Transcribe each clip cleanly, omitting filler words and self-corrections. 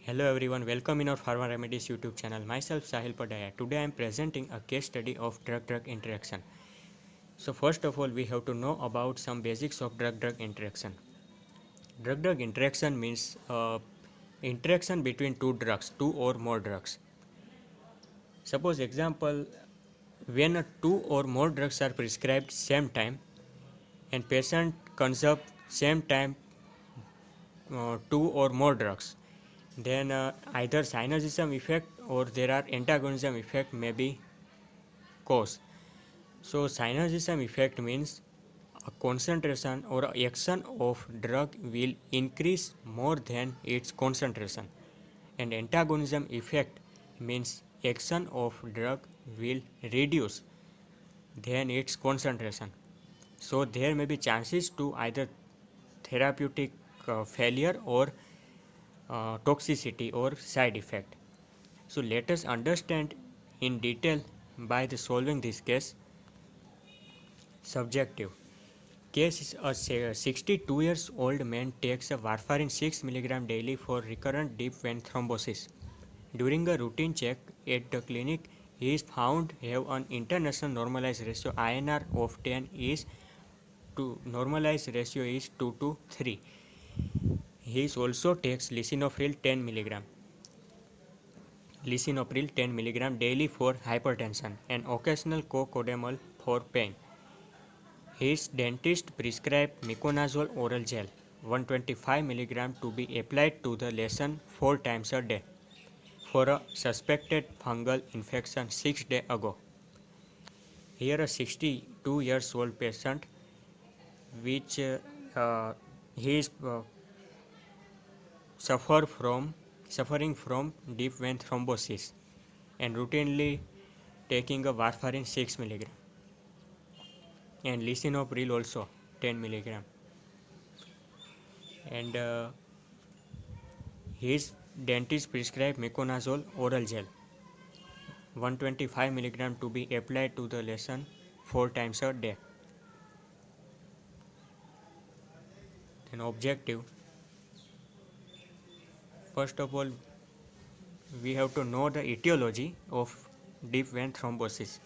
Hello everyone, welcome in our Pharma Remedies YouTube channel. Myself Sahil Padaya. Today I am presenting a case study of drug-drug interaction. So first of all, we have to know about some basics of drug-drug interaction. Drug-drug interaction means interaction between two or more drugs. Suppose example, when two or more drugs are prescribed same time and patient consume same time two or more drugs, then either synergism effect or there are antagonism effect may be caused. So synergism effect means a concentration or action of drug will increase more than its concentration, and antagonism effect means action of drug will reduce than its concentration. So there may be chances to either therapeutic failure or toxicity or side effect. So let us understand in detail by the solving this case. Subjective case is a 62 years old man takes a warfarin 6 mg daily for recurrent deep vein thrombosis. During a routine check at the clinic, he is found have an international normalized ratio INR of 10 is to normalized ratio is 2 to 3. He also takes lisinopril 10 mg. Lisinopril 10 mg daily for hypertension and occasional co-codamol for pain. His dentist prescribed miconazole oral gel 125 mg to be applied to the lesion 4 times a day for a suspected fungal infection 6 days ago. Here a 62 years old patient which he is suffering from deep vein thrombosis and routinely taking a warfarin 6 mg and lisinopril also 10 mg, and his dentist prescribed miconazole oral gel 125 mg to be applied to the lesion 4 times a day. Then objective, first of all we have to know the etiology of deep vein thrombosis.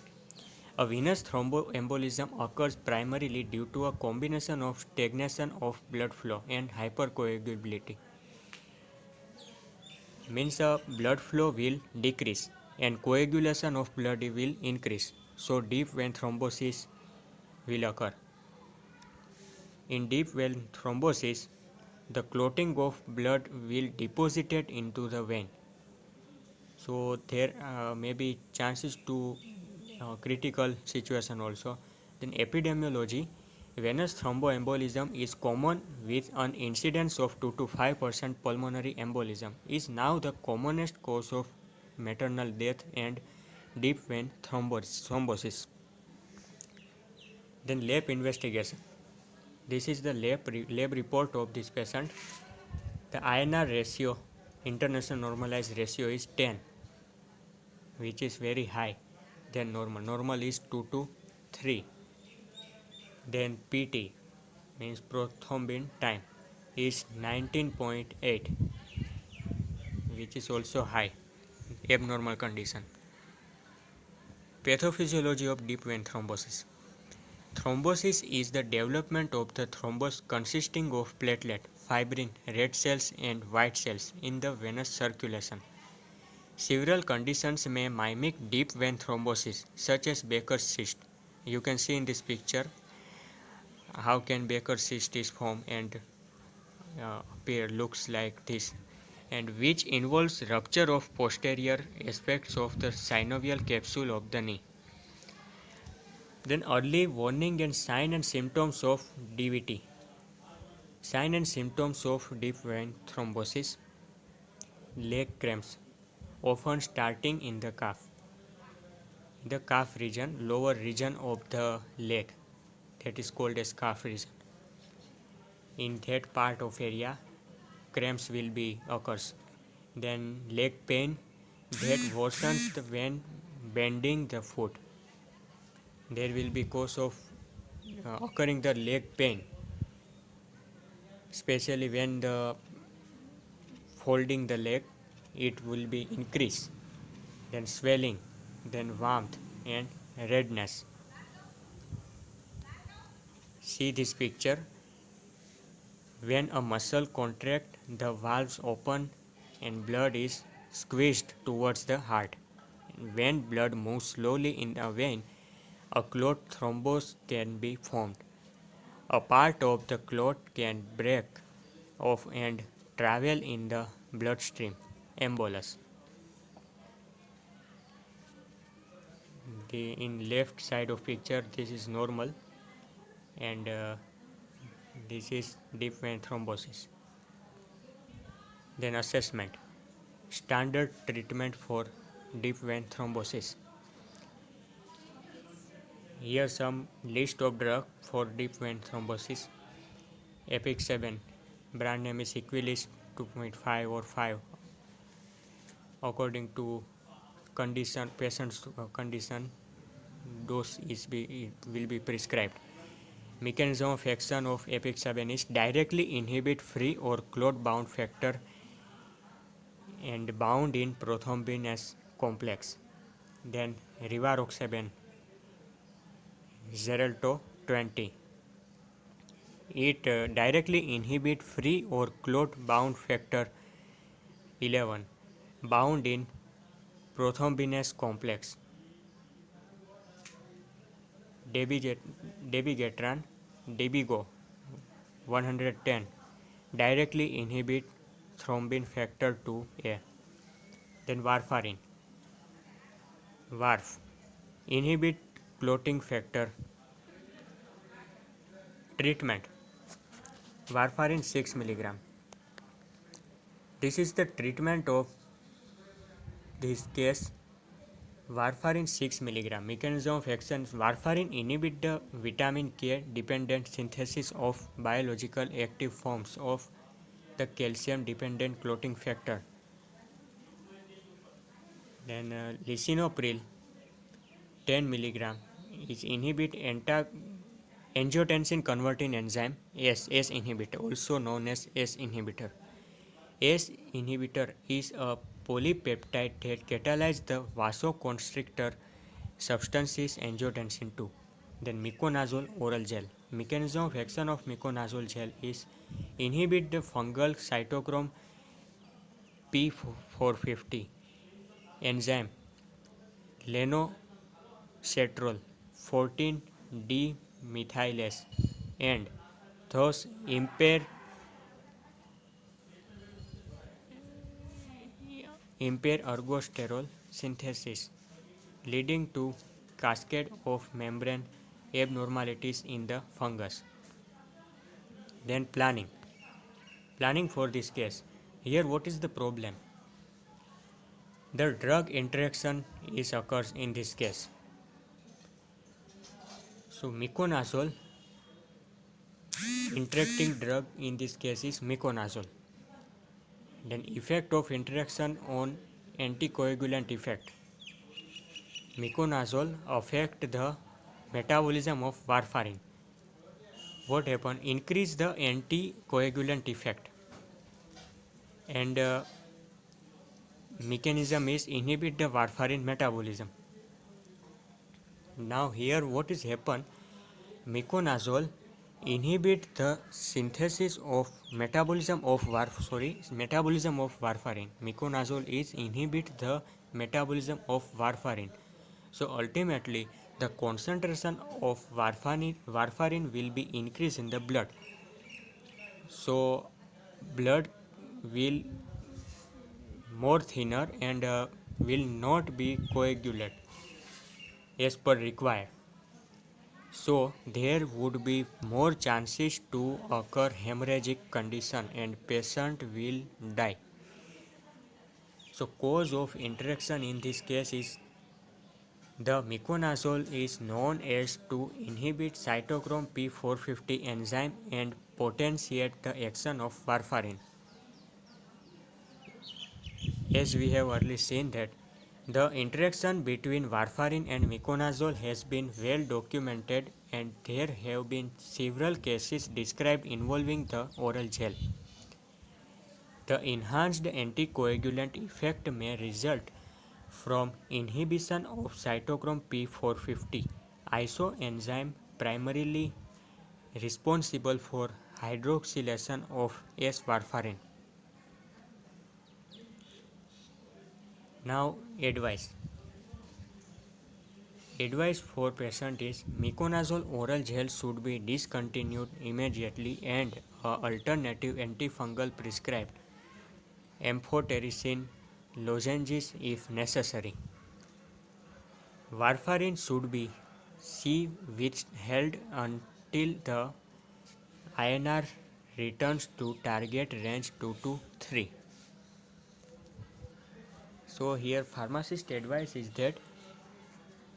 A venous thromboembolism occurs primarily due to a combination of stagnation of blood flow and hypercoagulability. Means blood flow will decrease and coagulation of blood will increase. So deep vein thrombosis will occur. In deep vein thrombosis, the clotting of blood will deposit it into the vein. So there may be chances to critical situation also. Then epidemiology, venous thromboembolism is common with an incidence of 2 to 5%. Pulmonary embolism is now the commonest cause of maternal death and deep vein thrombosis. Then lab investigation. This is the lab report of this patient. The INR ratio, international normalized ratio is 10, which is very high than normal. Normal is 2 to 3. Then PT means prothrombin time is 19.8, which is also high, abnormal condition. Pathophysiology of deep vein thrombosis. Thrombosis is the development of the thrombus consisting of platelet, fibrin, red cells and white cells in the venous circulation. Several conditions may mimic deep vein thrombosis, such as Baker's cyst. You can see in this picture how can Baker's cyst is formed and appear looks like this, and which involves rupture of posterior aspects of the synovial capsule of the knee. Then early warning and sign and symptoms of DVT. Sign and symptoms of deep vein thrombosis: leg cramps, often starting in the calf region, lower region of the leg, that is called as calf region. In that part of area, cramps will be occurs. Then leg pain that worsens when bending the foot. There will be cause of occurring the leg pain, especially when the folding the leg it will be increase, then swelling, then warmth and redness. See this picture. When a muscle contracts, the valves open and blood is squeezed towards the heart. When blood moves slowly in a vein, a clot thrombus can be formed. A part of the clot can break off and travel in the bloodstream. Embolus. In left side of picture, this is normal, and this is deep vein thrombosis. Then assessment. Standard treatment for deep vein thrombosis. Here some list of drug for deep vein thrombosis. Epix7, brand name is Equilis 2.5 or 5, according to condition, patient's condition, dose will be prescribed. Mechanism of action of Epix7 is directly inhibit free or clot bound factor and bound in prothrombinase complex. Then Rivaroxaban, Xarelto 20. It directly inhibit free or clot bound factor 11 bound in prothrombinase complex. Dabigatran, Dabigo 110 directly inhibit thrombin factor 2A. Then warfarin, warf, inhibit clotting factor. Treatment: warfarin 6 mg. This is the treatment of this case. Warfarin 6 mg. Mechanism of action: warfarin inhibit the vitamin K dependent synthesis of biological active forms of the calcium dependent clotting factor. Then lisinopril 10 mg is inhibit angiotensin converting enzyme S inhibitor, also known as S inhibitor. S inhibitor is a polypeptide that catalyzes the vasoconstrictor substances angiotensin 2. Then miconazole oral gel. Mechanism of action of miconazole gel is inhibit the fungal cytochrome P450 enzyme lanocetrol 14 demethylase and thus impair ergosterol synthesis, leading to cascade of membrane abnormalities in the fungus. Then planning for this case. Here what is the problem? The drug interaction occurs in this case. So miconazole, interacting drug in this case is miconazole. Then effect of interaction on anticoagulant effect. Miconazole affect the metabolism of warfarin. What happen? Increase the anticoagulant effect, and mechanism is inhibit the warfarin metabolism. Now here what is happen? Miconazole inhibit the synthesis of metabolism of warfarin. Miconazole is inhibit the metabolism of warfarin. So ultimately the concentration of warfarin will be increased in the blood. So blood will more thinner and will not be coagulate as per required. So there would be more chances to occur hemorrhagic condition and patient will die. So cause of interaction in this case is the miconazole is known as to inhibit cytochrome P450 enzyme and potentiate the action of warfarin. As we have earlier seen that the interaction between warfarin and miconazole has been well documented, and there have been several cases described involving the oral gel. The enhanced anticoagulant effect may result from inhibition of cytochrome P450 isoenzyme primarily responsible for hydroxylation of S-warfarin. Now advice. Advice for patient is miconazole oral gel should be discontinued immediately and alternative antifungal prescribed amphotericin lozenges if necessary. Warfarin should be withheld until the INR returns to target range 2 to 3. So here pharmacist advice is that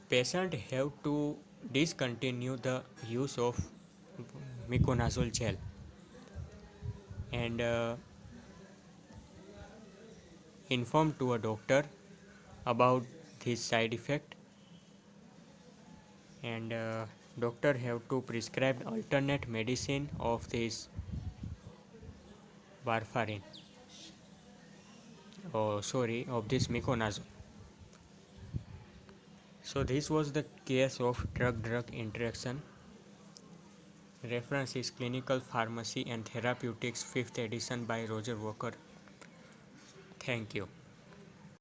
patient have to discontinue the use of miconazole gel and inform to a doctor about this side effect, and doctor have to prescribe alternate medicine of this warfarin, of this miconazole. So this was the case of drug-drug interaction. Reference is Clinical Pharmacy and Therapeutics 5th edition by Roger Walker. Thank you.